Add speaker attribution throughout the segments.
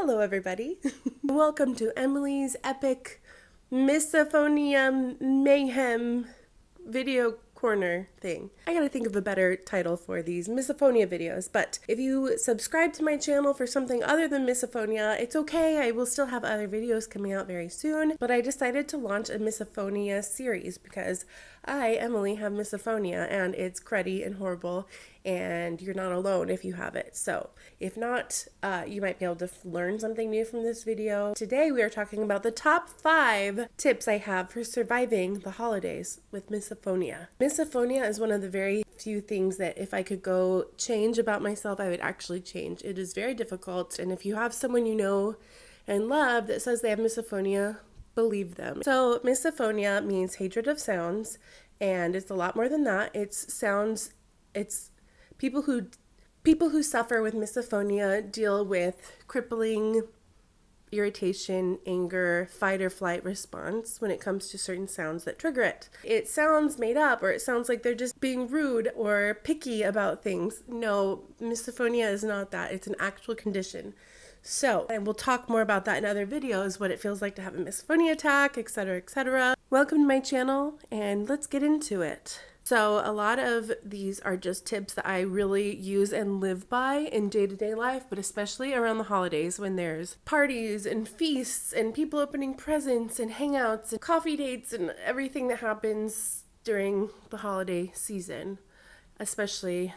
Speaker 1: Hello, everybody. Welcome to Emily's epic Misophonia mayhem video corner thing. I gotta think of a better title for these Misophonia videos, but if you subscribe to my channel for something other than Misophonia, it's okay. I will still have other videos coming out very soon, but I decided to launch a Misophonia series because I, Emily, have misophonia and it's cruddy and horrible, and you're not alone if you have it. So if not, you might be able to learn something new from this video. Today we are talking about the top 5 tips I have for surviving the holidays with misophonia. Misophonia is one of the very few things that if I could go change about myself, I would actually change. It is very difficult, and if you have someone you know and love that says they have misophonia, believe them. So misophonia means hatred of sounds, and it's a lot more than that. It's sounds, it's people who suffer with misophonia deal with crippling irritation, anger, fight or flight response when it comes to certain sounds that trigger it. It sounds made up, or it sounds like they're just being rude or picky about things. No, misophonia is not that. It's an actual condition. So, and we'll talk more about that in other videos, what it feels like to have a misophonia attack, etc., etc. Welcome to my channel, and let's get into it. So a lot of these are just tips that I really use and live by in day-to-day life, but especially around the holidays when there's parties and feasts and people opening presents and hangouts and coffee dates and everything that happens during the holiday season, especially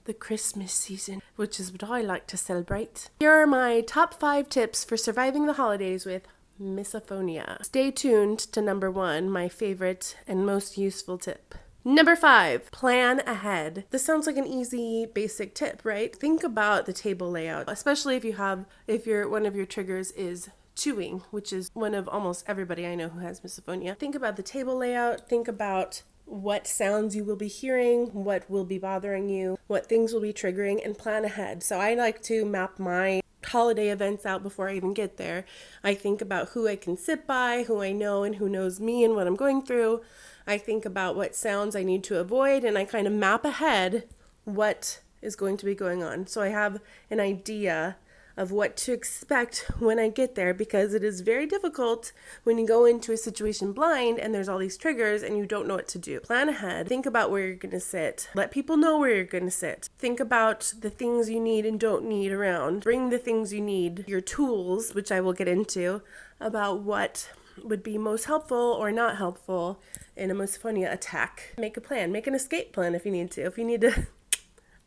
Speaker 1: the Christmas season, which is what I like to celebrate. Here are my top 5 tips for surviving the holidays with misophonia. Stay tuned to number 1, my favorite and most useful tip. Number 5, plan ahead. This sounds like an easy, basic tip, right? Think about the table layout, especially if one of your triggers is chewing, which is one of almost everybody I know who has misophonia. Think about the table layout. Think about what sounds you will be hearing, what will be bothering you, what things will be triggering, and plan ahead. So I like to map my holiday events out before I even get there. I think about who I can sit by, who I know and who knows me and what I'm going through. I think about what sounds I need to avoid, and I kind of map ahead what is going to be going on. So I have an idea of what to expect when I get there, because it is very difficult when you go into a situation blind and there's all these triggers and you don't know what to do. Plan ahead. Think about where you're going to sit. Let people know where you're going to sit. Think about the things you need and don't need around. Bring the things you need, your tools, which I will get into, about what would be most helpful or not helpful in a misophonia attack. Make a plan. Make an escape plan if you need to. If you need to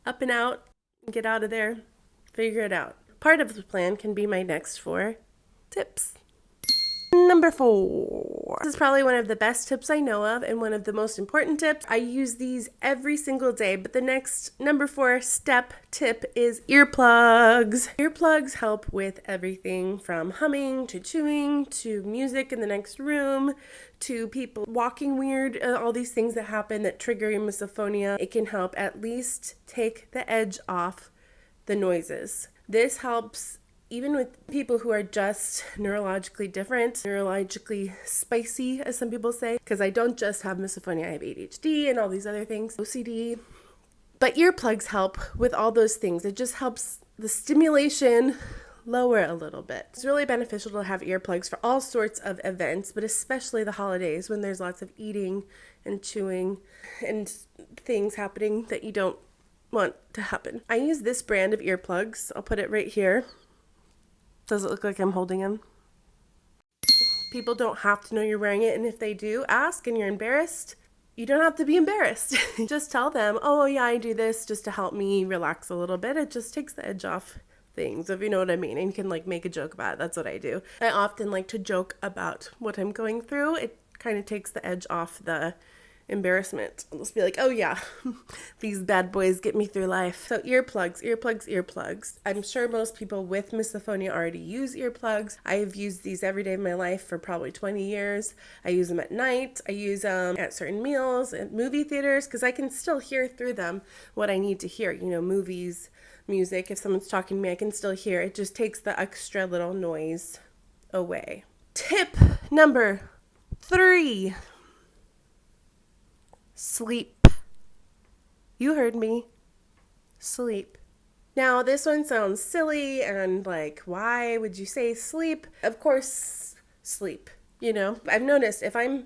Speaker 1: up and out, get out of there, figure it out. Part of the plan can be my next 4 tips. Number 4. This is probably one of the best tips I know of and one of the most important tips. I use these every single day, but the next number 4 step tip is earplugs. Earplugs help with everything from humming to chewing to music in the next room to people walking weird, all these things that happen that trigger your misophonia. It can help at least take the edge off the noises. This helps even with people who are just neurologically different, neurologically spicy, as some people say, because I don't just have misophonia, I have ADHD and all these other things, OCD. But earplugs help with all those things. It just helps the stimulation lower a little bit. It's really beneficial to have earplugs for all sorts of events, but especially the holidays when there's lots of eating and chewing and things happening that you don't want to happen. I use this brand of earplugs. I'll put it right here. Does it look like I'm holding them? People don't have to know you're wearing it, and if they do ask and you're embarrassed, you don't have to be embarrassed. Just tell them, oh yeah, I do this just to help me relax a little bit. It just takes the edge off things, if you know what I mean, and you can make a joke about it. That's what I do. I often like to joke about what I'm going through. It kind of takes the edge off the embarrassment. I'll just be like, oh yeah, these bad boys get me through life. So earplugs. I'm sure most people with misophonia already use earplugs. I've used these every day of my life for probably 20 years. I use them at night. I use them at certain meals, at movie theaters, because I can still hear through them what I need to hear. Movies, music, if someone's talking to me, I can still hear. It just takes the extra little noise away. Tip number 3. Sleep. You heard me. Sleep. Now, this one sounds silly and like, why would you say sleep? Of course, sleep. You know, I've noticed if I'm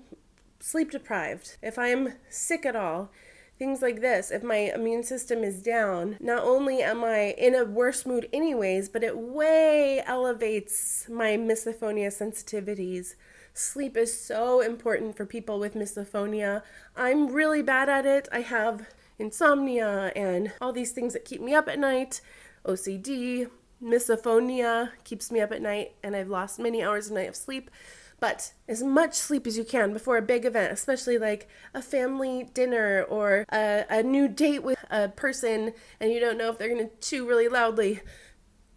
Speaker 1: sleep deprived, if I'm sick at all, things like this, if my immune system is down, not only am I in a worse mood anyways, but it way elevates my misophonia sensitivities. Sleep is so important for people with misophonia. I'm really bad at it. I have insomnia and all these things that keep me up at night. OCD, misophonia keeps me up at night, and I've lost many hours a night of sleep. But as much sleep as you can before a big event, especially like a family dinner or a new date with a person and you don't know if they're going to chew really loudly,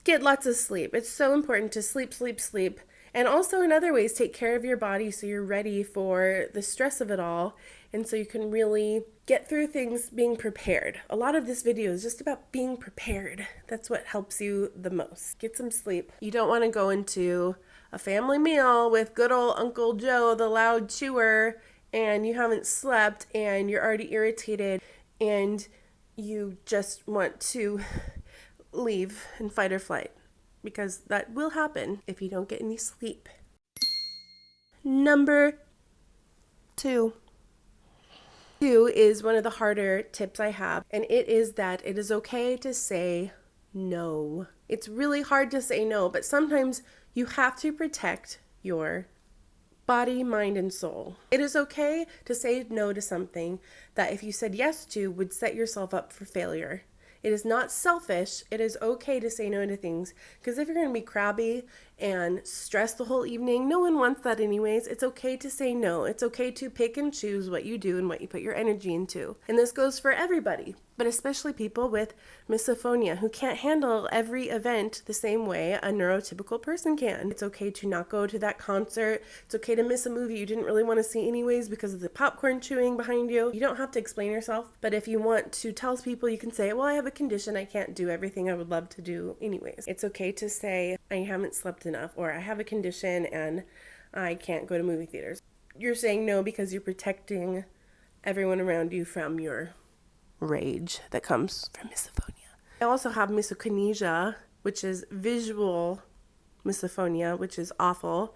Speaker 1: get lots of sleep. It's so important to sleep, sleep, sleep. And also in other ways, take care of your body so you're ready for the stress of it all. And so you can really get through things being prepared. A lot of this video is just about being prepared. That's what helps you the most. Get some sleep. You don't want to go into a family meal with good old Uncle Joe, the loud chewer, and you haven't slept and you're already irritated and you just want to leave in fight or flight, because that will happen if you don't get any sleep. Number 2. 2 is one of the harder tips I have, and it is that it is okay to say no. It's really hard to say no, but sometimes you have to protect your body, mind, and soul. It is okay to say no to something that if you said yes to would set yourself up for failure. It is not selfish. It is okay to say no to things, because if you're going to be crabby and stress the whole evening, no one wants that anyways. It's okay to say no. It's okay to pick and choose what you do and what you put your energy into. And this goes for everybody, but especially people with misophonia who can't handle every event the same way a neurotypical person can. It's okay to not go to that concert. It's okay to miss a movie you didn't really want to see anyways because of the popcorn chewing behind you. You don't have to explain yourself, but if you want to tell people, you can say, well, I have a condition. I can't do everything I would love to do anyways. It's okay to say, I haven't slept enough, or I have a condition and I can't go to movie theaters. You're saying no because you're protecting everyone around you from your rage that comes from misophonia. I also have misokinesia, which is visual misophonia, which is awful.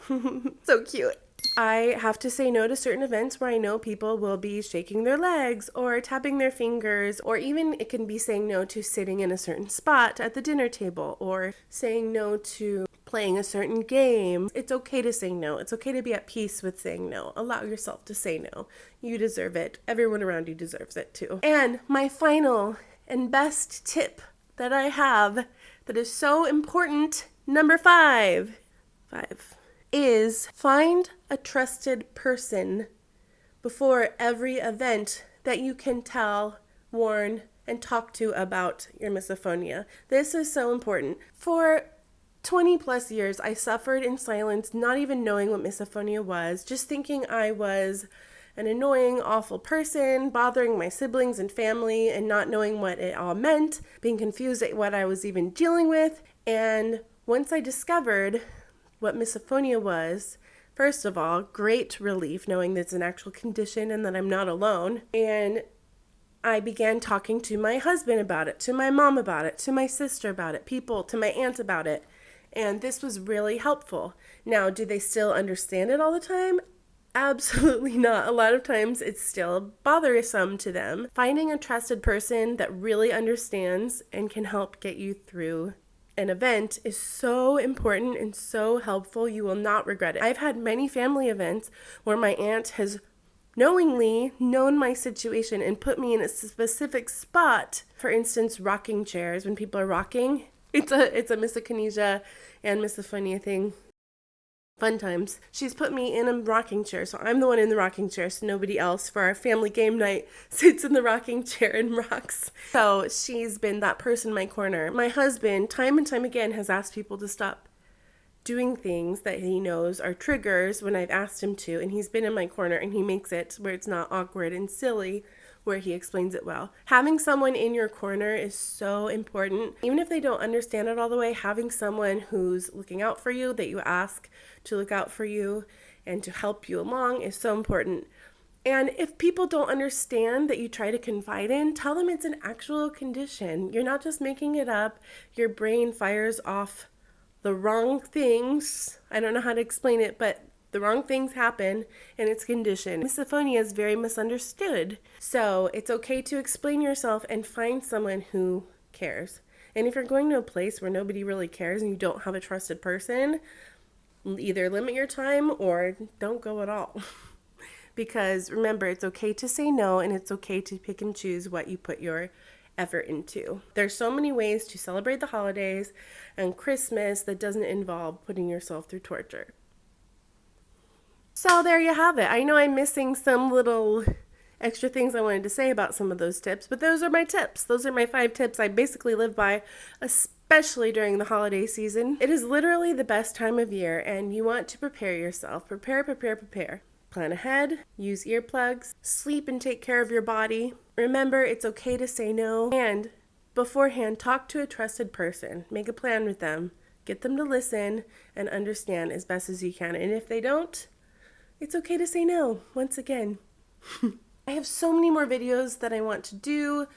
Speaker 1: So cute. I have to say no to certain events where I know people will be shaking their legs or tapping their fingers, or even it can be saying no to sitting in a certain spot at the dinner table, or saying no to playing a certain game. It's okay to say no. It's okay to be at peace with saying no. Allow yourself to say no. You deserve it. Everyone around you deserves it too. And my final and best tip that I have that is so important, number 5, is find a trusted person before every event that you can tell, warn, and talk to about your misophonia. This is so important. For 20 plus years, I suffered in silence, not even knowing what misophonia was, just thinking I was an annoying, awful person, bothering my siblings and family, and not knowing what it all meant, being confused at what I was even dealing with. And once I discovered what misophonia was, first of all, great relief knowing that it's an actual condition and that I'm not alone. And I began talking to my husband about it, to my mom about it, to my sister about it, to my aunt about it. And this was really helpful. Now, do they still understand it all the time? Absolutely not. A lot of times it's still bothersome to them. Finding a trusted person that really understands and can help get you through an event is so important and so helpful. You will not regret it. I've had many family events where my aunt has knowingly known my situation and put me in a specific spot. For instance, rocking chairs. When people are rocking, it's a misokinesia and misophonia thing. Fun times. She's put me in a rocking chair, so I'm the one in the rocking chair, so nobody else for our family game night sits in the rocking chair and rocks. So she's been that person in my corner. My husband, time and time again, has asked people to stop doing things that he knows are triggers when I've asked him to, and he's been in my corner, and he makes it where it's not awkward and silly, where he explains it well. Having someone in your corner is so important. Even if they don't understand it all the way, having someone who's looking out for you, that you ask to look out for you and to help you along, is so important. And if people don't understand that you try to confide in, tell them it's an actual condition. You're not just making it up. Your brain fires off the wrong things. I don't know how to explain it, but the wrong things happen and it's conditioned. Misophonia is very misunderstood. So it's okay to explain yourself and find someone who cares. And if you're going to a place where nobody really cares and you don't have a trusted person, either limit your time or don't go at all. Because remember, it's okay to say no and it's okay to pick and choose what you put your effort into. There's so many ways to celebrate the holidays and Christmas that doesn't involve putting yourself through torture. So there you have it. I know I'm missing some little extra things I wanted to say about some of those tips, but those are my tips. Those are my 5 tips I basically live by, especially during the holiday season. It is literally the best time of year and you want to prepare yourself. Prepare. Plan ahead, use earplugs, sleep and take care of your body. Remember, it's okay to say no. And beforehand, talk to a trusted person. Make a plan with them. Get them to listen and understand as best as you can. And if they don't, it's okay to say no. Once again. I have so many more videos that I want to do.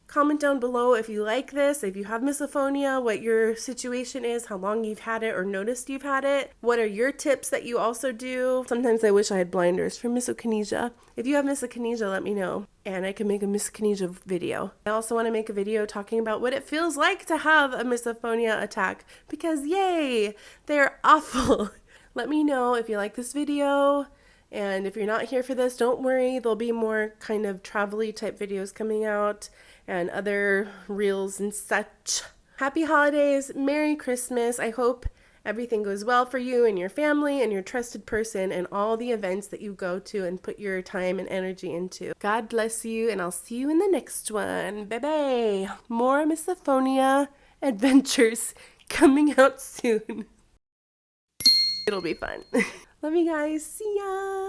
Speaker 1: Comment down below if you like this, if you have misophonia, what your situation is, how long you've had it or noticed you've had it. What are your tips that you also do? Sometimes I wish I had blinders for misokinesia. If you have misokinesia, let me know and I can make a misokinesia video. I also want to make a video talking about what it feels like to have a misophonia attack because yay, they're awful. Let me know if you like this video. And if you're not here for this, don't worry. There'll be more kind of travel-y type videos coming out and other reels and such. Happy holidays. Merry Christmas. I hope everything goes well for you and your family and your trusted person and all the events that you go to and put your time and energy into. God bless you, and I'll see you in the next one. Bye-bye. More misophonia adventures coming out soon. It'll be fun. Love you guys. See ya.